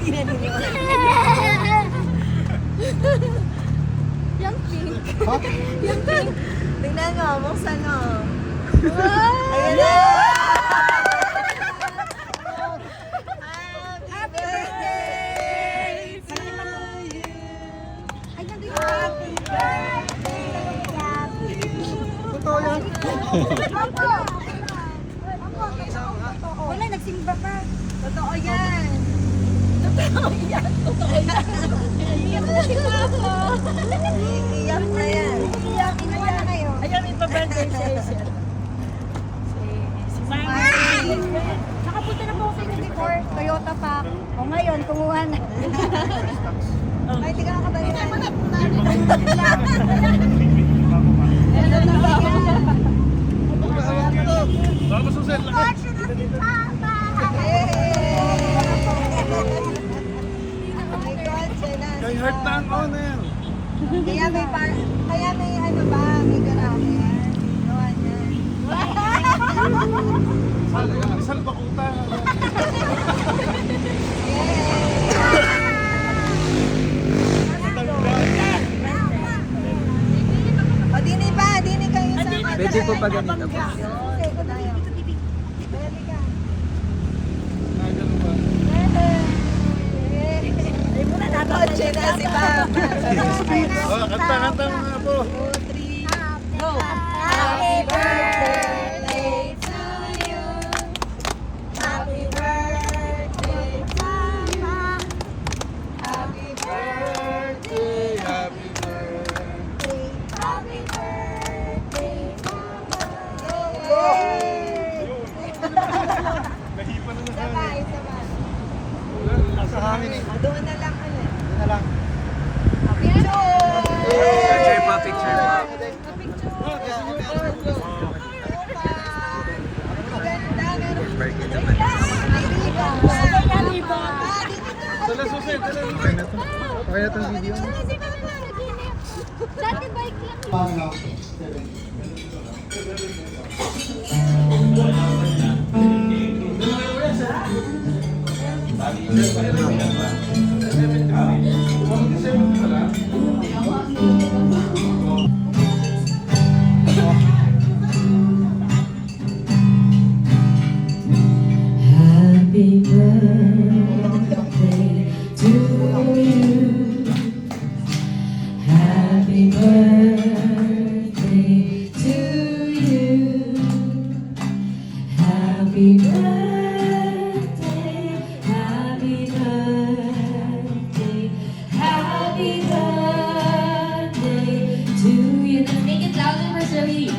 Hindi naniniwala. Yung pink. Ha? Yung pink. Tingnan nyo, buksan nyo. Wow! Ayan na! Happy birthday to you! Ay, nandun yung happy birthday! Totoo yan. Opo! Wala, nagsimba pa. Totoo yan. Totoo yan. Totoo yan. Iiyak na si Papa. Iiyak na yan. Iiyak. Inuwa na kayo. Ayan, may pa-birthday sa Asia. Si Mama. Nakapunta na po ako sa 24 Toyota Pack. O ngayon, kumuha na. Ay, hindi ka nakabalik. Vamos, Susan. Kay heart na ang owner. Kaya may ano ba, may garahe. Gawan yan. Sal bakuta. O, dini ba? Dini kayo sa mga. Pwede po pa ganito po. Okay, ko tayo. Pwede ka. Ah, ganun ba? Kotse na si Papa. Oh, kanta mga po. 2, 3, go! Happy birthday to you. Happy birthday, Mama. happy birthday, Happy birthday. Happy birthday, Nahipa na na sabay, sabay. Nasa hangin eh. Doon na lang ulit. Doon na lang. Picture po, picture po. Birthday naman. Dala, Susan. Dala. Okay na to. Okay na tong video. Dati bike lang. Happy birthday to you. Happy birthday to you. Happy birthday, happy birthday, happy birthday to you. Let's make it louder for Zoe.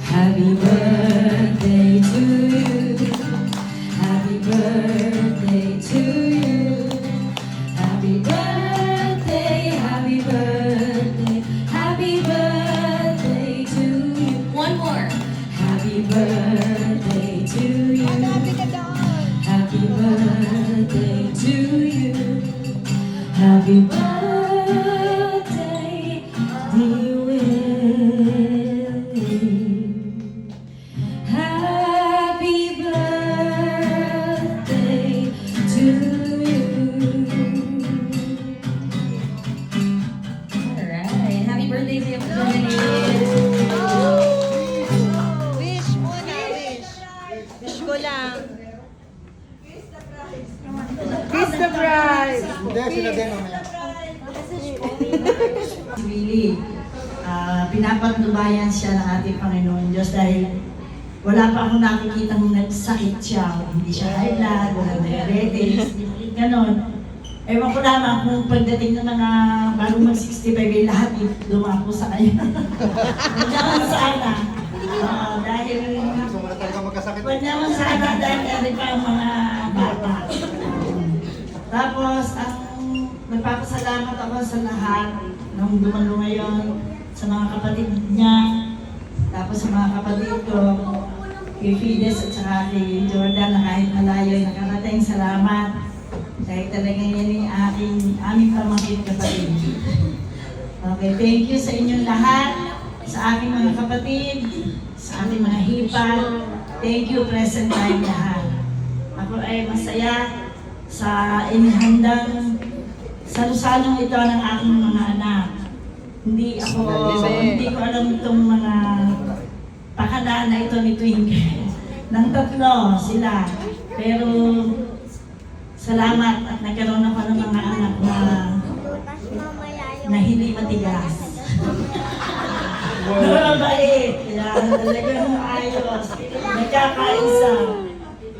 Happy birthday to you. Happy birthday to you. Happy birthday, happy birthday, happy birthday to you. One more. Happy birthday to you. Happy birthday to you. Happy birthday, dear Willie. Happy birthday to you. Alright, happy birthday to you. Wish muna, wish. Wish ko lang. Kiss the bride. Hindi, sila din mamaya. Really, pinapatnubayan siya ng ating Panginoon Diyos dahil wala pa akong nakikitang nagsakit siya. Hindi siya high blood, walang diabetes, ganon. Ewan ko lamang kung pagdating ng mga bagong mag-65 ay lahat dumapo sa kanya. Huwag sana. Dahil Gusto mo na talaga magkasakit. huwag naman sana dahil meron pa ang mga bata. Tapos, nagpapasalamat ako sa lahat ng dumalo ngayon, sa mga kapatid niya, tapos sa mga kapatid ko, kay Fides at saka kay Jordan na kahit malayo ay nakarating. Salamat. Dahil talaga yan yung aming pamangkin kapatid. Okay, thank you sa inyong lahat, sa aking mga kapatid, sa ating mga hipag. Thank you, present time lahat. Ako ay masaya sa inihandang salusalong ito ng aking mga anak. Hindi ko alam itong mga pakana na ito ni Twinkle. Nang tatlo sila. Pero salamat at nagkaroon ako ng mga anak na hindi matigas. Mabait. Yan, talagang ayos. Nagkakaisa.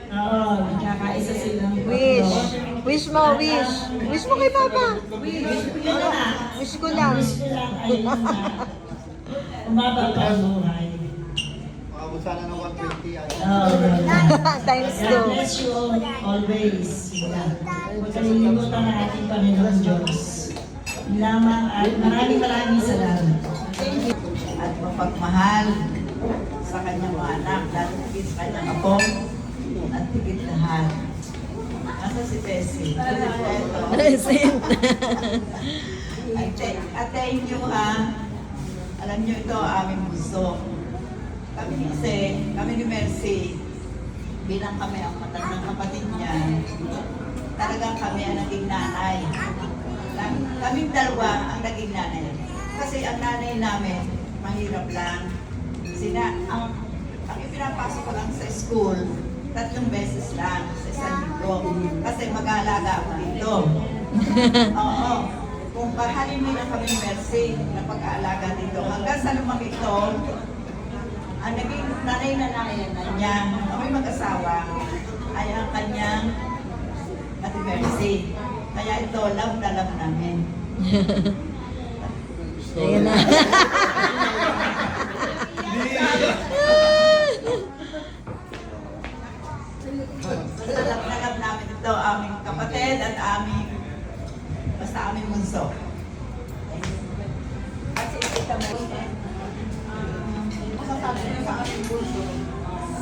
Oo, nagkakaisa silang tatlo. Wish mo, wish. Wish mo kay Papa. Yun na. Wish ko lang. Wish ko lang ay yun na. Umaba pa ang buhay. Makabot sana ng 120 ay. Times God bless you always. Huwag kalilimutan ng ating Panginoon Diyos. Yun lamang at maraming salamat. At mapagmahal sa kanyang mga anak, lalo higit sa kanyang apo, at higit lahat. Nasa si Tessie. At thank you ha. Alam niyo ito ang aming puso. Kami ni Mercy, bilang kami ang matandang kapatid niya, talagang kami ang naging nanay. Kaming dalawa ang naging nanay. Kasi ang nanay namin, mahirap lang. Ang ipinapasok ko lang sa school, 3 beses lang sa isang linggo. Kasi mag-aalaga ako dito. Oo. Kung bahalin nila kami Mercy na pag-aalaga dito, hanggang sa lumaki ito, ang naging nanay-nanayan na niya, kami mag-asawa, ay ang kanyang Ate Mercy. Kaya ito, love na love namin. Ayan na. Love na love namin ito, aming kapatid at basta aming bunso. Kasi ito mo, masasabi niya sa aming bunso,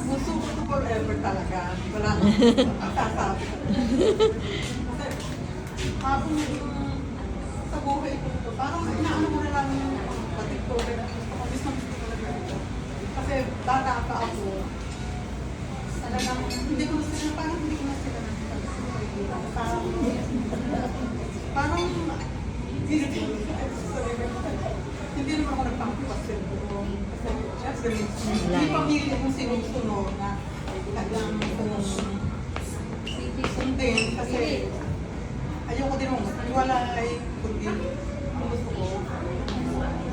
bunso ko to forever talaga. Wala nang magsasabi. Kasi habang sa buhay ko ito, parang inaano ko na lang yung patiktoke na gusto ko talaga ito. Kasi bata pa ako, talagang hindi ko na sila nakikita. Parang hindi naman ako nagpapapasyon ko. Kasi hindi pamilya kong sinusunod na talagang sundin kasi ayoko din mo, wala ay kundi ang gusto ko.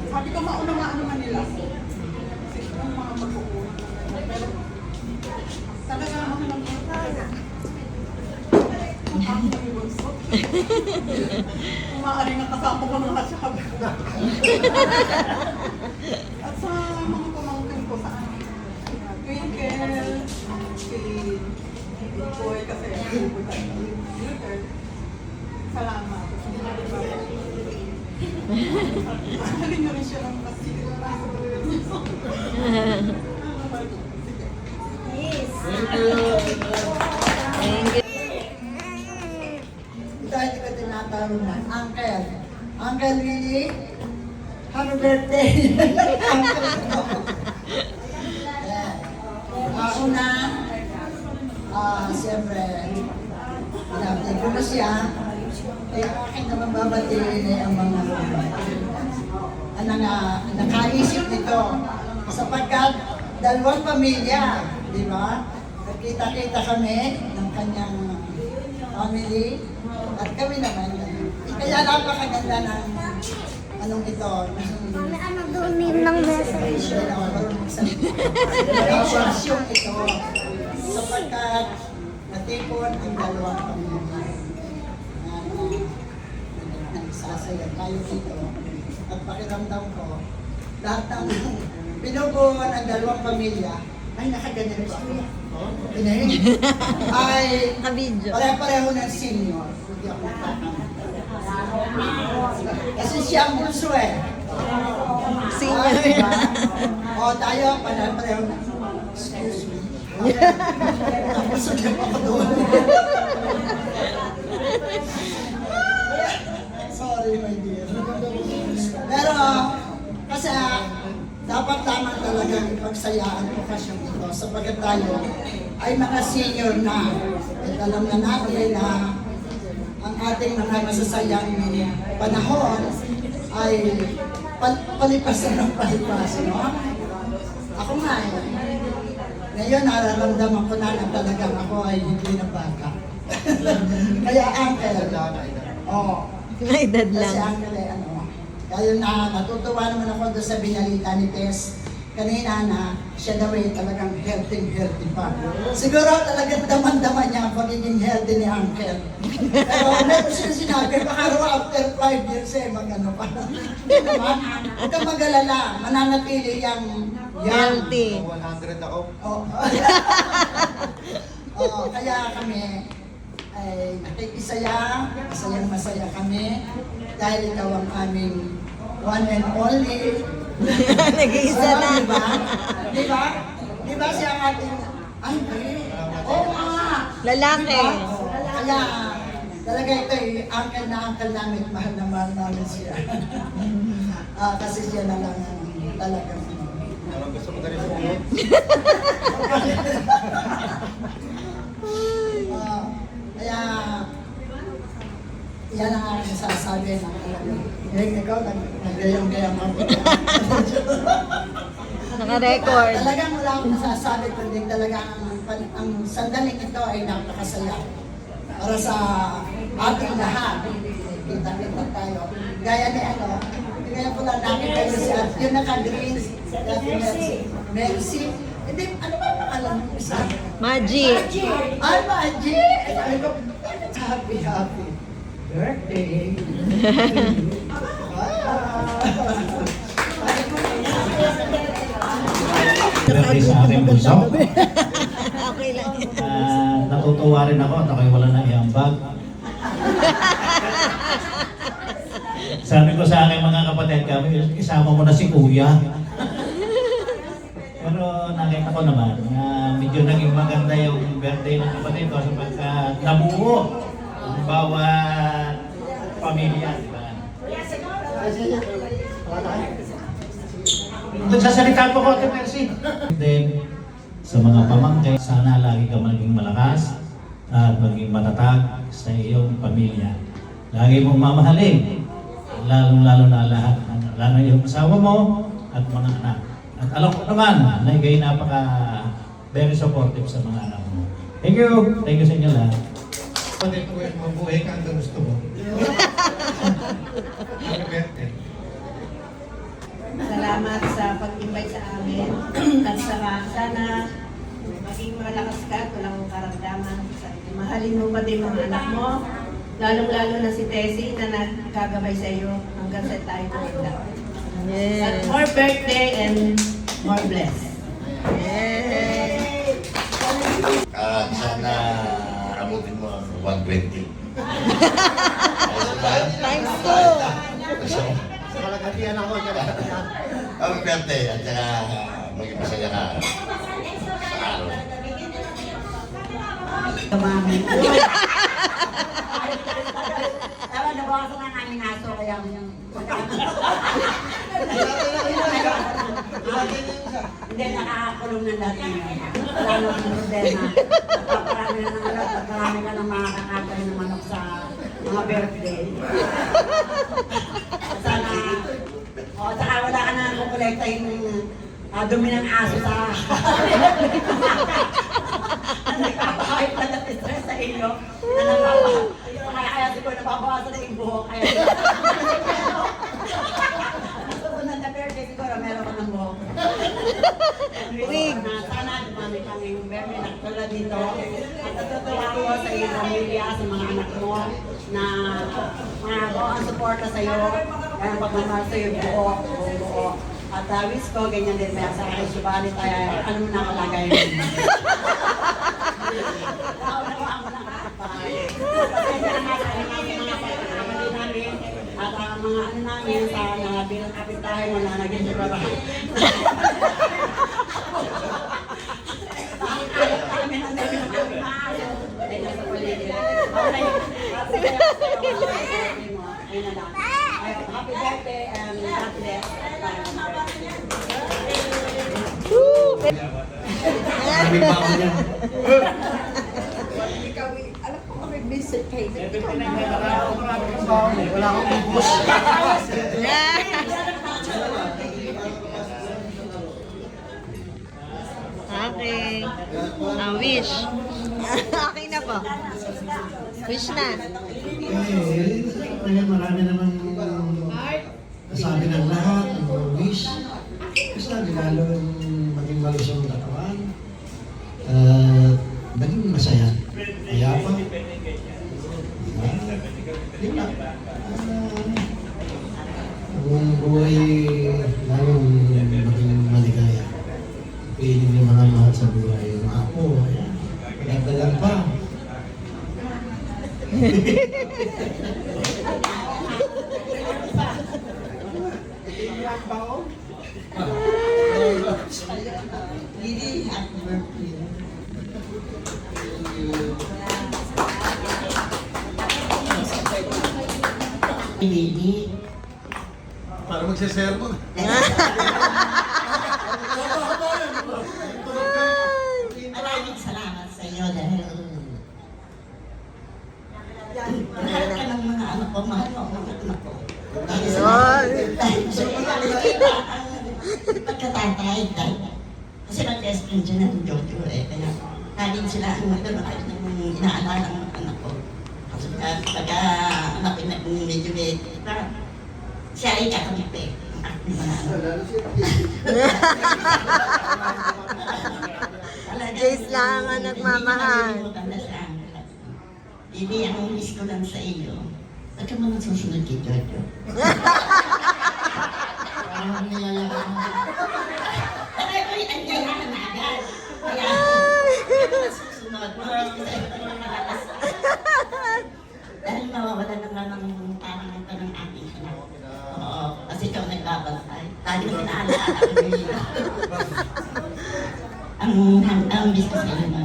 Sabi ko mauna naman nila. Kasi yung mga magkukulang. Pero talaga ako lang kung maaaring nakasama ko mga sabi ko. At sa mga pamangkin ko sa akin, Twinkle, kay Boy, kasi Boy tayo. Salamat. Mahalin nyo rin siya ng kasi. Dahil ka tinatanong na, Uncle Willie, happy birthday! Una, siyempre, pinapin ko na siya. Akin naman babatiin ay ang mga nakaisip nito. Sapagkat 2 pamilya, di ba? Nagkita-kita kami ng kanyang family. At kami naman, kaya napakaganda ng anong ito. Ano doon ng message? Relasyon ito. Sapagkat natipon ang 2 pamilya. Nagsasaya tayo dito. At pakiramdam ko, lahat ng binubuo ng 2 pamilya, ay nakaganyan ko. Ay pare-pareho ng senior. Hindi ako nagtatanong. Kasi siya ang bunso eh. Senior. Diba? O tayo, pare-pareho na. Excuse me. Tapos hindi ako doon. Sorry my dear. Pero kasi dapat lamang talagang ipagsayaan ang okasyon ito sapagkat tayo ay mga senior na. alam na natin na ang ating mga masasayang panahon ay palipas na ng palipas, no? Ako nga ngayon nararamdaman ko na talagang ako ay hindi na bata. Kaya uncle, May edad kasi lang. uncle kaya natutuwa naman ako doon sa binalita ni Tess kanina na siya daw ay talagang healthy pa. Siguro talagang daman-daman niya ang pagiging healthy ni Uncle. Pero meron siya sinabi, baka after 5 years mag-ano pa. Hindi naman, huwag kang mag-alala, mananatili yung Healthy. 100 ako. Kaya kami ay nakikisaya, masaya kami dahil ikaw ang aming one and only. Nag-iisa na. Diba? Diba siya ang ating... Ay, oo nga. Lalaki. Kaya talaga ito uncle na uncle namin. Mahal na mahal namin siya. Kasi siya na lang talagang... Parang gusto mo ganito po. Kaya... Yan ang aking sasabi na ikaw, nag-gayang-gayang ako. Naka-record. Talagang wala akong masasabi, kundi talagang ang sandaling ito ay napakasaya. Para sa ating lahat, kita-kita tayo. Gaya ni kaya ko lang nakita niyo si Ate, yung naka-green, si Ate Mercy. Hindi, ano ba pangalan mo isa? Magic. Ay, Magic! Sabi ko, happy birthday! Birthday sa aking bunso. Okay lang. Natutuwa rin ako at ako'y wala na iambag. Sabi ko sa aking mga kapatid kami, isama mo na si Kuya. Pero nakita ko naman na medyo naging maganda yung birthday ng kapatid ko sapagkat nabuo ang bawat pamilya. Diba? Nagsasalita po ko, Ate Mercy. Then, sa mga pamangkin, sana lagi ka maging malakas at maging matatag sa iyong pamilya. Lagi mong mamahalin, lalong-lalo na lahat, lalo yung asawa mo at mga anak. At alam ko naman na ikaw'y very supportive sa mga anak mo. Thank you! Thank you sa inyo lahat. Pwede ko yung mabuhay ka hanggang gusto mo. Happy birthday. Salamat sa pag-invite sa amin. At sana maging malakas ka at walang karamdaman. Mahalin mo pa din mga anak mo. Lalong-lalo na si Tessie na nagkagabay sa iyo hanggang sa tayo kumanda. At Yes. more birthday and more bless. Yes. Sana abutin mo ang 120. Ayos ba? Times 2. Sa kalaghatian ako, Happy birthday at saka maging masaya ka sa araw. Tama, nabawasan na namin aso, kaya yung... Hindi, nakakakulong na dati. Wala nang problema. Parami na ng alam, marami ka ng mga kakakain ng manok sa mga birthday. Sana, saka wala ka na kukolektahin ng dumi ng aso sa... Nagpapakahit na stress sa inyo. Kaya siguro nababawasan na yung buhok. Kaya susunod na birthday siguro meron ka ng buhok. Sana dumami kami yung birthday na tulad dito. At natutuwa ko sa iyong pamilya, sa mga anak mo na mga buong suporta sa iyo. Kaya pagmamahal sa iyo buo. At wish ko ganyan din may sa akin subalit ay ano mo na kalagay. At ang mga ano namin sa mga bilang kapitahe mo na naging siguro. Happy birthday and God bless. Woo! Sabi pa ako niya. Paki-visit kayo. Wala akong bubos. Okay. Wish. Okay na po. Wish na. Kaya marami naman nasabi ng lahat, ang wish. Basta lalo maging malusog ang katawan. Maging masaya. Kaya pa. Yun lang. Ang buhay lalong maging maligaya. Piling yung mga mahal sa buhay. Yung ako, ayan. Pinagdagan pa. Lily, happy birthday. Lily. Para magsisermon. Maraming salamat sa iyo dahil mahal ka ng mga anak ko, mahal mo ang mga anak ko. Dahil sa pagkatatay, kasi mag-best friend dyan ng Jojo eh, kaya laging sila ang magdamahal ng inaalala ng anak ko. Kasi pagka anak ko medyo siya ay kakamipi ang aking mga anak. Jace lang ang nagmamahal. Hindi, ang miss ko lang sa iyo. Ba't ka mga susunod kay Jojo? Parang niyayaan mo. Pero ako'y anyayahan na agad. Kaya, susunod. Mamiss ko sa iyo pa naman nalalas. Dahil mawawala na nga ng parang ito ng aking anak. Oo, kasi ikaw nagbabantay. Lagi na pinaalaala ko nila. Ang miss ko sa iyo na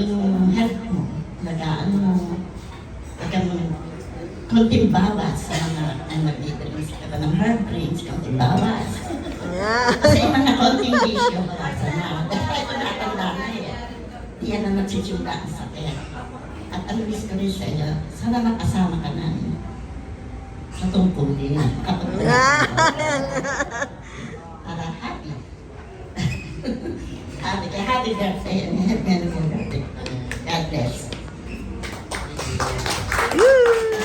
yung health mo, lagaan mo, konting bawas sa mga nagbibilis ka ng heartbreaks, konting bawas. Kasi yung mga konting bisyo, bawasan na. Dahil ito nakatanda na eh. Yan ang nagsitsura ang sakit. At ang miss ko rin sa iyo, sana makasama ka na sa tungkulin. Para happy. Happy birthday and happy birthday. God bless.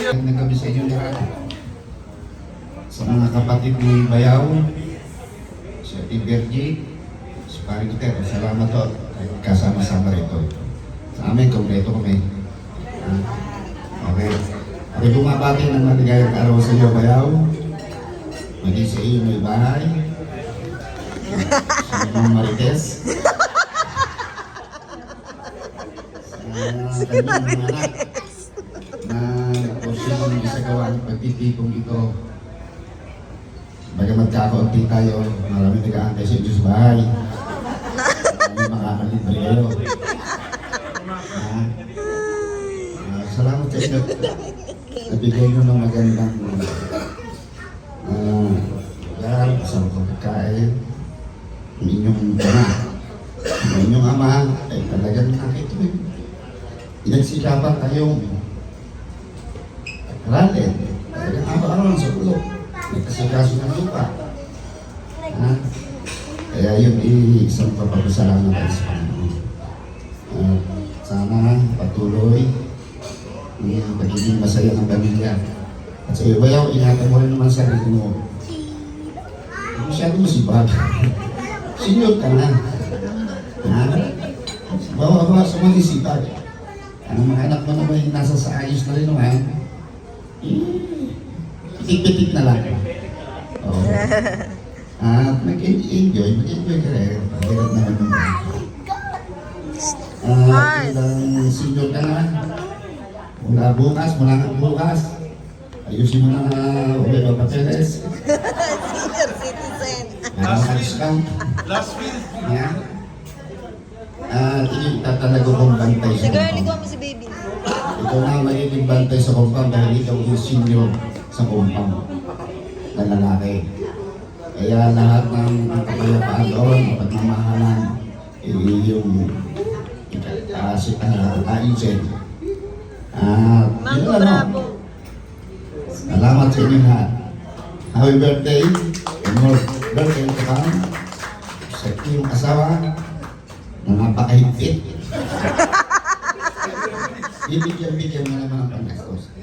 Nagabi sa inyo lahat. Sa mga kapatid ni Bayaw, si Ate Bergie, si Paring Ter, salamat to. Kasama-sama rito. Sa amin, kompleto kami. Okay. Okay, bumabati ng maligayang araw sa iyo, Bayaw. Maging sa iyo may bahay. Sa mga Marites. Sa kanyang mga anak na nagporsyong isagawa ang pagtitipong ito. Baga magkakaunti tayo, maraming nag-aantay sa Diyos bahay. Maraming makakalibre kayo. Salamat sa inyo. Nabigay nyo ng magandang lugar, sa pagkain. Ang inyong ama. Ang inyong ama ay talagang nakituin. Inagsikapan kayong aralin. Talagang araw-araw sa ulog. Nagkasikaso ng lupa. Kaya yun isang papagusalamat tayo sa Panginoon. Sana patuloy yung pagiging masaya ng pamilya. At sa iyo, Bayaw, ingatan mo rin naman sarili mo. Masyado masibag. Senior ka na. Bawa sa mga isipag. Ang mga anak mo naman nasa sa ayos na rin naman. Pitik-pitik na lang. Oo. At mag-enjoy ka rin. Pagkirap naman naman. Ilang senior ka na. Mula bukas, ayusin mo na ulit ang papeles. Senior citizen. Last will. Yeah. Itatalago kong bantay sa Nag-early ko compound. mo si baby. Ikaw na ang magiging bantay sa compound dahil ikaw yung senior sa compound na lalaki. Kaya lahat ng kapayapaan doon, pagmamahalan, yung ayusin Yun ano. Salamat sa inyo lahat. Happy birthday. And more birthday to come. Sa iyong asawa na napakahigpit. Bibigyan mo naman ang pangastos.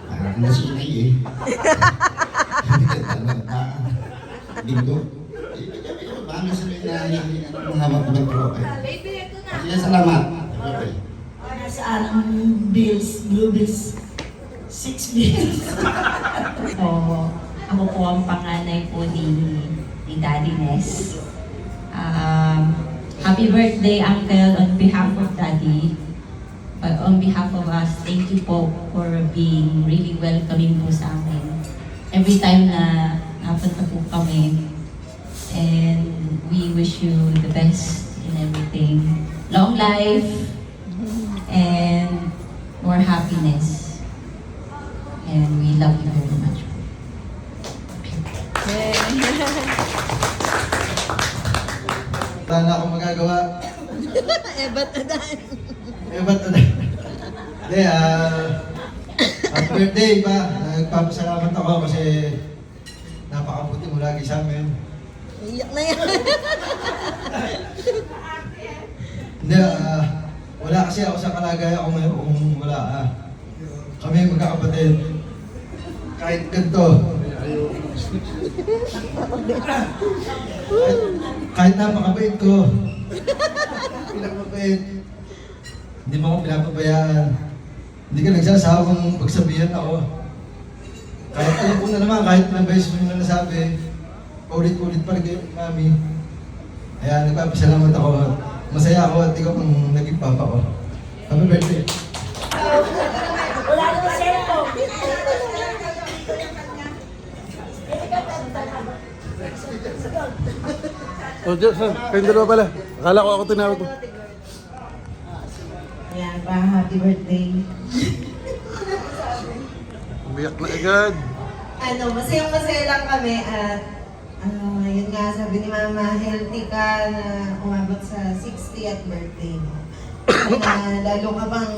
Parang nasinay eh. Bingo. Bibigyan mo. Paano sabihin na hinihingi ng mga magtropa. Sige, salamat. Okay. Nasaan ang bills, blue bills? 6 bills. Ako po ang panganay po ni Daddy Ness. Happy birthday, Uncle, on behalf of Daddy. On behalf of us, thank you po for being really welcoming po sa amin. Every time na napunta po kami, and we wish you the best in everything. Long life, and more happiness. And we love you very much. Wala na akong magagawa. Ba't na dahil? Ba't na dahil? Hindi, happy birthday pa. Nagpapasalamat ako kasi napakabuti mo lagi sa amin. Iyak na yan. Hindi, wala kasi ako sa kalagayan ko ngayon kung wala. Kami magkakapatid. Kahit ganito. Kahit napakabait ko. Pinakabait. Hindi mo ako pinapabayaan. Hindi ka nagsasawang pagsabihan ako. Kahit alam ko na naman, kahit ilang beses mo yung nasabi, paulit-ulit pa rin kayo ni Mami. Kaya nagpapasalamat ako. Masaya ako at ikaw ang naging papa ko. Happy birthday! Wala naman cellphone. Oh, Diyos, kayong dalawa pala. Akala ko ako tinawag mo. Ayan pa, happy birthday. Umiyak na agad. Masayang-masaya lang kami at yun nga, sabi ni Mama, healthy ka na umabot sa 60th birthday mo. Na lalo ka bang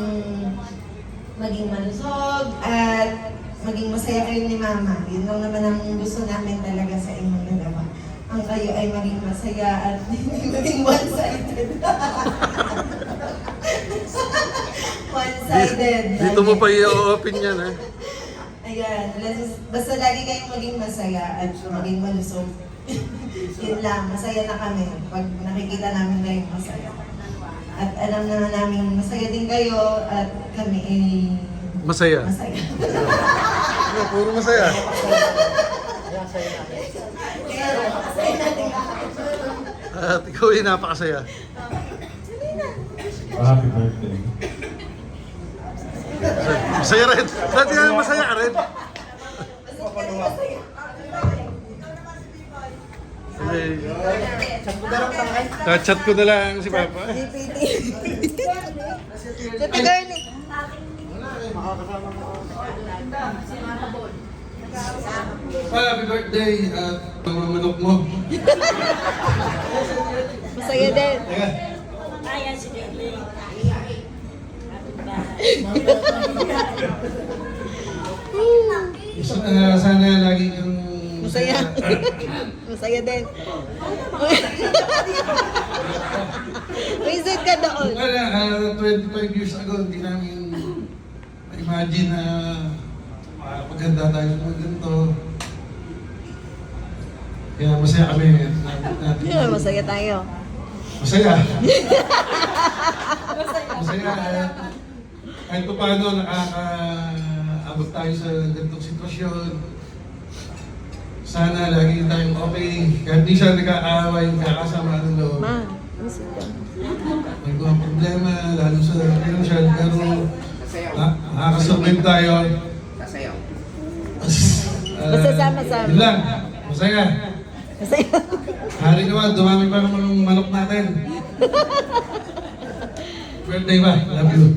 maging malusog at maging masaya kayo ni Mama. Yun lang naman ang gusto namin talaga sa inyong dalawa. Ang kayo ay maging masaya at hindi maging one-sided. One-sided. Dito mo pa i-open yan, ha? Ayan, basta lagi kayong maging masaya at maging malusog. Yun lang, masaya na kami pag nakikita namin kayong masaya. At alam naman namin masaya din kayo at kami ay Masaya. masaya. Puro masaya. At ikaw ay napakasaya. Happy birthday. Masaya rin. Dati nga masaya ka rin. Chat ko na lang si Papa. Tita Girlie. Happy birthday at mga manok mo. Masaya din. Teka. Ayan si Girlie. Sana lagi kang Masaya. Masaya din. Visit ka doon. Wala, 25 years ago, hindi namin na-imagine na maganda tayo sa mga ganito. Kaya masaya kami. Masaya tayo. Masaya. Masaya. Kahit pa paano nakakaabot tayo sa ganitong sitwasyon. Sana lagi tayong okay. Kahit di siya nagkakaaway, nagkakasama ng loob. Ma, visit ka. May mga problema, lalo sa financial, pero nakakasurvive tayo. Sasayaw. Basta sama-sama. Yun lang. Masaya. Masaya. Hari naman, dumami pa naman ng manok natin. Birthday ba? Love you.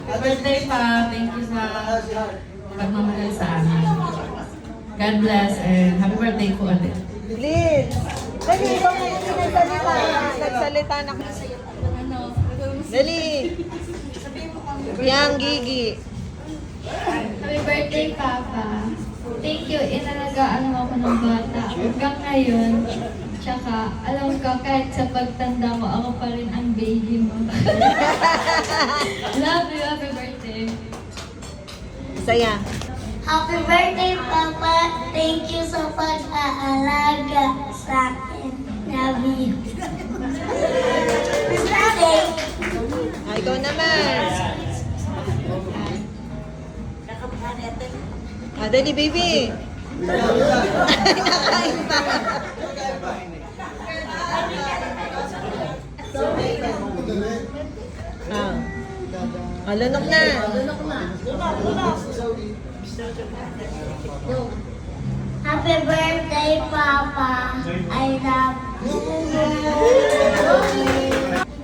Birthday pa, thank you sa pagmamahal sa amin. God bless and happy birthday po ulit. Liz! Dali, ikaw na yung nagsalita. Nagsalita na. Dali! Yang Gigi. Happy birthday, Papa. Thank you, inalagaan mo ako ng bata. Hanggang ngayon. Tsaka, alam ko, kahit sa pagtanda mo, ako pa rin ang baby mo. Love you, happy birthday. Saya. Happy birthday, Papa. Thank you sa pag-aalaga sa akin. Love you. Birthday. Ikaw naman. Dali, baby. Nakain pa. Lunok na. Happy birthday, Papa. I love you.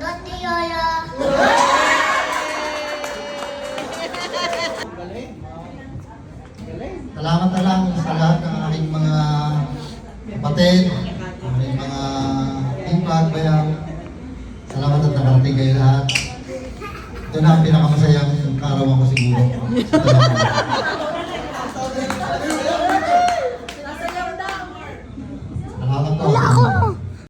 Doti Yoyo. Salamat na lang sa lahat ng aking mga kapatid, aking mga impag, bayaw. Salamat at nakarating kayo lahat. Ito na ang pinakamasayang karawan ko siguro. Salamat.